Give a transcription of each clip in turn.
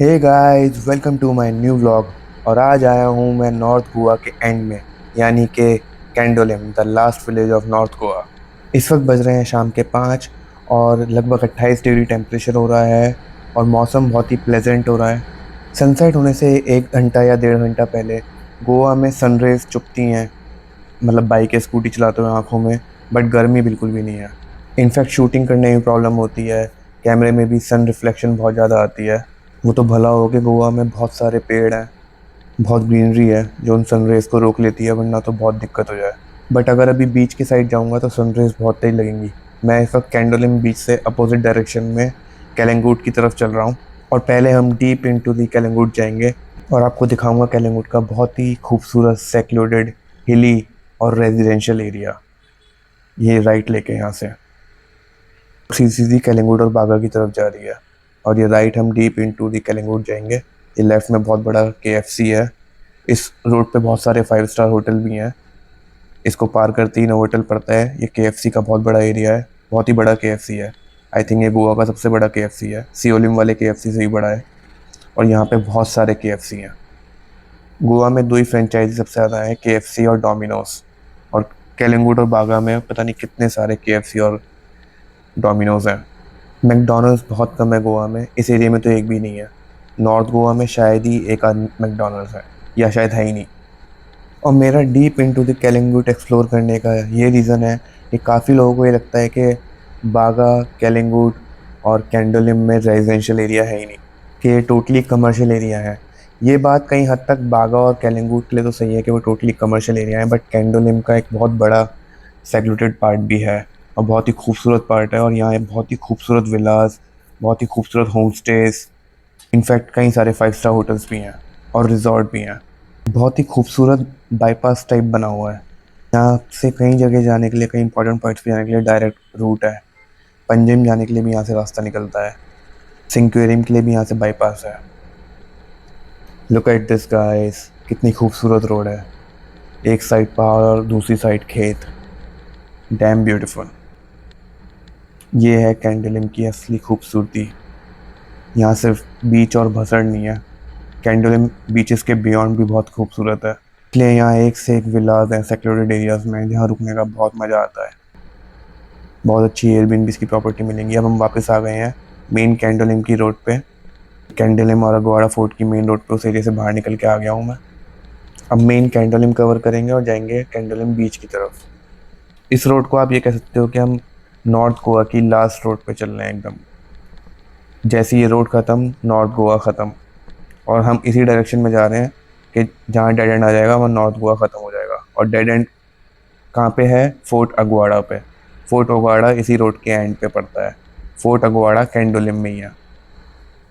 Hey guys, welcome to my new vlog. और आज आया हूँ मैं नॉर्थ गोवा के एंड में, यानी कि Candolim, the last village of north Goa. इस वक्त बज रहे हैं शाम के 5 और लगभग 28 डिग्री टेम्परेचर हो रहा है और मौसम बहुत ही प्लेजेंट हो रहा है। सनसेट होने से 1 घंटा या 1.5 घंटा पहले गोवा में सनरेज चुभती हैं, मतलब बाइक या स्कूटी चलाते हुए आंखों में। बट गर्मी बिल्कुल भी नहीं है। इनफैक्ट शूटिंग करने में प्रॉब्लम होती है, कैमरे में भी सन रिफ्लेक्शन बहुत ज़्यादा आती है। वो तो भला हो कि गोवा में बहुत सारे पेड़ हैं, बहुत ग्रीनरी है जो उन सनरेज को रोक लेती है, वरना तो बहुत दिक्कत हो जाए। बट अगर अभी बीच की साइड जाऊंगा तो सनरेज बहुत तेज लगेंगी। मैं इस वक्त कैंडोलिम बीच से अपोजिट डायरेक्शन में कैलंगूट की तरफ चल रहा हूँ। और पहले हम डीप इनटू दी कैलंगूट जाएंगे और आपको दिखाऊंगा कैलंगूट का बहुत ही खूबसूरत सेक्लूडेड हिली और रेजिडेंशियल एरिया। ये राइट लेके यहाँ से सीधी सीधी कैलंगूट और बागा की तरफ जा रही है, और ये राइट हम डीप इनटू दी कैलंगूट जाएंगे। ये लेफ्ट में बहुत बड़ा केएफसी है। इस रोड पे बहुत सारे 5 स्टार होटल भी हैं। इसको पार करते ही नोवोटेल पड़ता है। ये केएफसी का बहुत बड़ा एरिया है, बहुत ही बड़ा केएफसी है। आई थिंक ये गोवा का सबसे बड़ा केएफसी है, सियोलिम वाले केएफसी से ही बड़ा है। और यहाँ पे बहुत सारे केएफसी हैं। गोवा में दो ही फ्रेंचाइजी सबसे ज़्यादा हैं, केएफसी और डोमिनोज। और कैलंगूट और बागा में पता नहीं कितने सारे केएफसी और डोमिनोज हैं। मैकडोनल्ड्स बहुत कम है गोवा में, इस एरिया में तो एक भी नहीं है। नॉर्थ गोवा में शायद ही एक आध मैकडोनल्ड्स है, या शायद है ही नहीं। और मेरा deep into the Calangute explore करने का ये रीज़न है कि काफ़ी लोगों को ये लगता है कि बागा, कैलंगूट और कैंडोलिम में रेजिडेंशियल एरिया है ही नहीं, कि ये टोटली कमर्शियल एरिया है। ये बात कहीं हद तक बागा और कैलंगूट के लिए तो सही है कि वो टोटली कमर्शियल एरिया है, बट कैंडोलिम का एक बहुत बड़ा सेग्रेटेड पार्ट भी है और बहुत ही खूबसूरत पार्ट है। और यहाँ बहुत ही खूबसूरत विलास, बहुत ही खूबसूरत होम स्टेज, इनफैक्ट कई सारे 5 स्टार होटल्स भी हैं और रिजॉर्ट भी हैं। बहुत ही खूबसूरत बाईपास टाइप बना हुआ है। यहाँ से कई जगह जाने के लिए, कई इंपॉर्टेंट पॉइंट्स पे जाने के लिए डायरेक्ट रूट है। पंजिम जाने के लिए भी यहाँ से रास्ता निकलता है। सिंक्वेरियम के लिए भी यहाँ से बाईपास है। लुक एट दिस गाइस, कितनी खूबसूरत रोड है। एक साइड पहाड़ और दूसरी साइड खेत। Dam beautiful. ये है कैंडोलिम की असली खूबसूरती। यहाँ सिर्फ बीच और भसड़ नहीं है, कैंडोलिम बीचेस के बियॉन्ड भी बहुत खूबसूरत है। इसलिए यहाँ एक से एक विलाज हैं सेक्लूडेड एरियाज में, जहाँ रुकने का बहुत मज़ा आता है। बहुत अच्छी एयरबीएनबीज़ की प्रॉपर्टी मिलेंगी। अब हम वापस आ गए हैं मेन कैंडोलिम की रोड पे। कैंडोलिम और अगवाड़ा फोर्ट की मेन रोड पे उस एरिया से बाहर निकल के आ गया हूँ मैं। अब मेन कैंडोलिम कवर करेंगे और जाएंगे कैंडोलिम बीच की तरफ। इस रोड को आप ये कह सकते हो कि हम नॉर्थ गोवा की लास्ट रोड पे चल रहे हैं एकदम। जैसे ये रोड ख़त्म, नॉर्थ गोवा ख़त्म। और हम इसी डायरेक्शन में जा रहे हैं कि जहाँ डेड एंड आ जाएगा वहाँ नॉर्थ गोवा ख़त्म हो जाएगा। और डेड एंड कहाँ पे है? फोर्ट अगवाड़ा पे। फोर्ट अगवाड़ा इसी रोड के एंड पे पड़ता है। फोर्ट अगवाड़ा कैंडोलिम में ही है।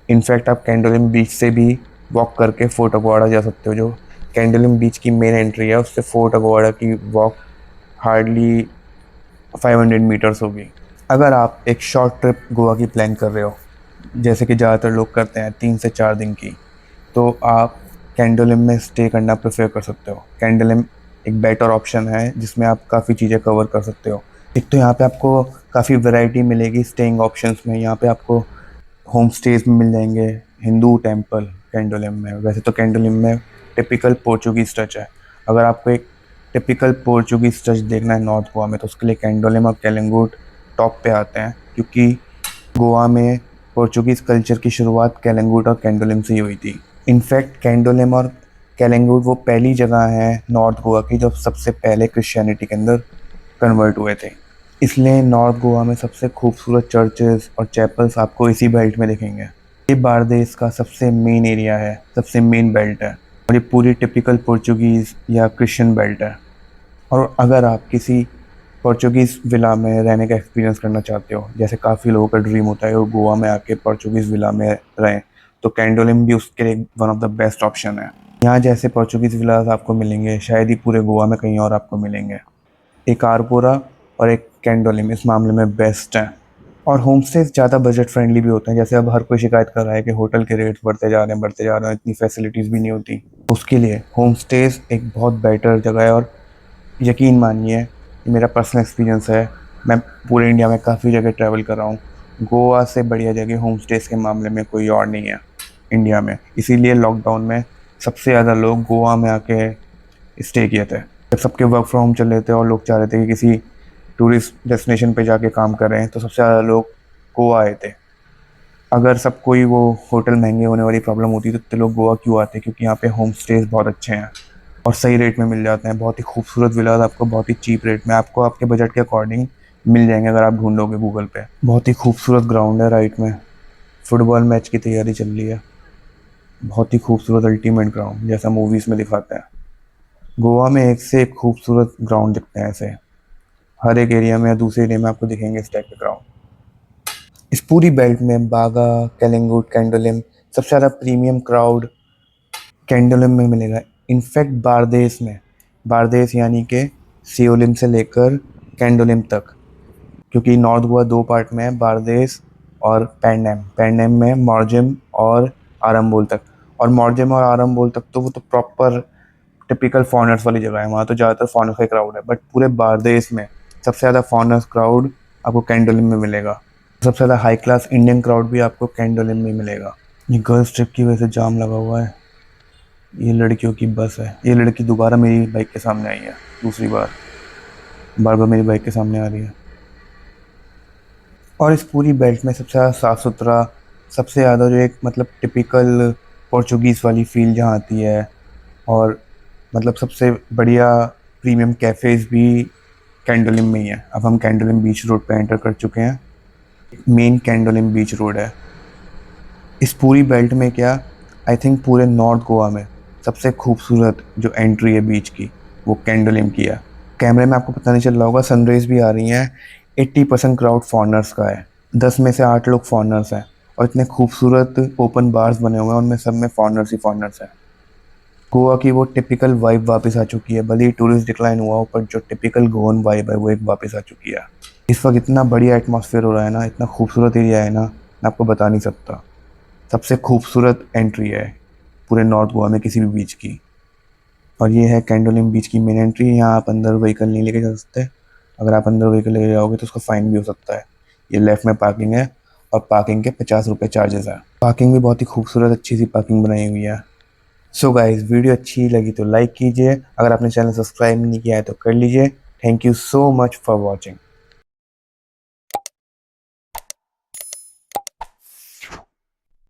इनफैक्ट आप कैंडोलिम बीच से भी वॉक करके फोर्ट अगवाड़ा जा सकते हो। जो कैंडोलिम बीच की मेन एंट्री है, उससे फोर्ट अगवाड़ा की वॉक हार्डली 500 मीटर्स होगी। अगर आप एक शॉर्ट ट्रिप गोवा की प्लान कर रहे हो, जैसे कि ज़्यादातर लोग करते हैं 3 से 4 दिन की, तो आप कैंडोलिम में स्टे करना प्रेफर कर सकते हो। कैंडोलिम एक बेटर ऑप्शन है जिसमें आप काफ़ी चीज़ें कवर कर सकते हो। एक तो यहाँ पे आपको काफ़ी वैरायटी मिलेगी स्टेइंग ऑप्शंस में। यहाँ पे आपको होम स्टेज में मिल जाएंगे। हिंदू टेम्पल कैंडोलिम में, वैसे तो कैंडोलिम में टिपिकल पोर्चुगीज टच है। अगर आपको एक टिपिकल पोर्चुगीज टच देखना है नॉर्थ गोवा में, तो उसके लिए कैंडोलिम और कैलंगूट टॉप पे आते हैं, क्योंकि गोवा में पोर्चुगीज़ कल्चर की शुरुआत कैलंगूट और कैंडोलिम से ही हुई थी। इनफैक्ट कैंडोलिम और कैलंगूट वो पहली जगह है नॉर्थ गोवा की जो सबसे पहले क्रिश्चियनिटी के अंदर कन्वर्ट हुए थे। इसलिए नॉर्थ गोवा में सबसे खूबसूरत चर्चेस और चैपल्स आपको इसी बेल्ट में दिखेंगे। ये बारदेस का सबसे मेन एरिया है, सबसे मेन बेल्ट है। और ये पूरी टिपिकल पोर्चुगीज़ या क्रिश्चियन बेल्ट है। और अगर आप किसी पोर्चुगीज़ विला में रहने का एक्सपीरियंस करना चाहते हो, जैसे काफ़ी लोगों का ड्रीम होता है वो गोवा में आके पोर्चुगीज़ विला में रहें, तो कैंडोलिम भी उसके लिए one of the best option है। यहाँ जैसे पोर्चुगीज़ विलास आपको मिलेंगे शायद ही पूरे गोवा में कहीं और आपको मिलेंगे। एक आरपोरा और एक कैंडोलिम इस मामले में बेस्ट हैं। और होम स्टेज ज़्यादा बजट फ्रेंडली भी होते हैं। जैसे अब हर कोई शिकायत कर रहा है कि होटल के रेट्स बढ़ते जा रहे हैं, इतनी फैसिलिटीज़ भी नहीं होती। उसके लिए होम स्टेज एक बहुत बेटर जगह है। और यकीन मानिए, ये मेरा पर्सनल एक्सपीरियंस है। मैं पूरे इंडिया में काफ़ी जगह ट्रैवल कर रहा हूँ, गोवा से बढ़िया जगह होम स्टेज के मामले में कोई और नहीं है। इंडिया में, इसीलिए लॉकडाउन में सबसे ज़्यादा लोग गोवा में आके स्टे किए थे। जब सबके वर्क फ्रॉम होम चल रहे थे और लोग चाह रहे थे कि किसी टूरिस्ट डेस्टिनेशन पे जाके काम करें, तो सबसे ज़्यादा लोग गोवा आए थे। अगर सब कोई वो होटल महंगे होने वाली प्रॉब्लम होती तो इतने लोग गोवा क्यों आते, क्योंकि यहाँ पे होम स्टेज बहुत अच्छे हैं और सही रेट में मिल जाते हैं। बहुत ही खूबसूरत विलास आपको बहुत ही चीप रेट में, आपको आपके बजट के अकॉर्डिंग मिल जाएंगे अगर आप ढूंढोगे गूगल पे। बहुत ही खूबसूरत ग्राउंड है राइट में, फुटबॉल मैच की तैयारी चल रही है। बहुत ही खूबसूरत अल्टीमेट ग्राउंड जैसा मूवीज़ में दिखाते हैं। गोवा में एक से एक खूबसूरत ग्राउंड दिखते हैं ऐसे, हर एक एरिया में या दूसरे एरिया में आपको दिखेंगे इस टाइप के ग्राउंड। इस पूरी बेल्ट में बागा, कलिंगुट, कैंडोलिम सबसे ज़्यादा प्रीमियम क्राउड कैंडोलिम में मिलेगा। इनफैक्ट बारदेस में, बारदेस यानी कि सियोलिम से लेकर कैंडोलिम तक, क्योंकि नॉर्थ गोवा दो पार्ट में है, बारदेस और पैंडम। पैंडम में मॉर्जिम और आरंबोल तक, और मॉर्जिम और आरंबोल तक तो वो तो प्रॉपर टिपिकल फॉरेनर्स वाली जगह है, वहाँ तो ज़्यादातर फॉरेनर्स का क्राउड है। बट पूरे बारदेस में सबसे ज़्यादा फॉरेनर्स क्राउड आपको कैंडोलिम में मिलेगा। सबसे ज़्यादा हाई क्लास इंडियन क्राउड भी आपको कैंडोलिम में मिलेगा। ये गर्ल्स ट्रिप की वजह से जाम लगा हुआ है। ये लड़कियों की बस है। ये लड़की दोबारा मेरी बाइक के सामने आई है, दूसरी बार, बार बार मेरी बाइक के सामने आ रही है। और इस पूरी बेल्ट में सबसे ज़्यादा साफ़ सुथरा, सबसे ज़्यादा जो एक मतलब टिपिकल पोर्चुगीज़ वाली फील जहाँ आती है, और मतलब सबसे बढ़िया प्रीमियम कैफ़ेज़ भी कैंडोलिम में ही है। अब हम कैंडोलिम बीच रोड पे एंटर कर चुके हैं। मेन कैंडोलिम बीच रोड है। इस पूरी बेल्ट में क्या, आई थिंक पूरे नॉर्थ गोवा में सबसे खूबसूरत जो एंट्री है बीच की, वो कैंडोलिम की है। कैमरे में आपको पता नहीं चल रहा होगा, सनराइज भी आ रही हैं। 80% क्राउड फॉरनर्स का है, 10 में से 8 लोग फॉरनर्स हैं। और इतने खूबसूरत ओपन बार्स बने हुए हैं, उनमें सब में फॉरनर्स ही फॉरनर्स हैं। गोवा की वो टिपिकल वाइब वापस आ चुकी है। भले ही टूरिस्ट डिक्लाइन हुआ हो, पर जो टिपिकल गोवन वाइब है वो एक वापस आ चुकी है। इस वक्त इतना बढ़िया एटमॉस्फेयर हो रहा है ना, इतना खूबसूरत एरिया है ना, मैं आपको बता नहीं सकता। सबसे खूबसूरत एंट्री है पूरे नॉर्थ गोवा में किसी भी बीच की। और ये है कैंडोलिम बीच की मेन एंट्री। यहाँ आप अंदर व्हीकल नहीं लेके जा सकते। अगर आप अंदर व्हीकल लेके जाओगे तो उसका फ़ाइन भी हो सकता है। ये लेफ़्ट में पार्किंग है, और पार्किंग के 50 रुपये चार्जेस है। पार्किंग भी बहुत ही खूबसूरत अच्छी सी पार्किंग बनाई हुई है। सो गाइस, वीडियो अच्छी लगी तो लाइक कीजिए, अगर आपने चैनल सब्सक्राइब नहीं किया है तो कर लीजिए। Thank you so much for watching.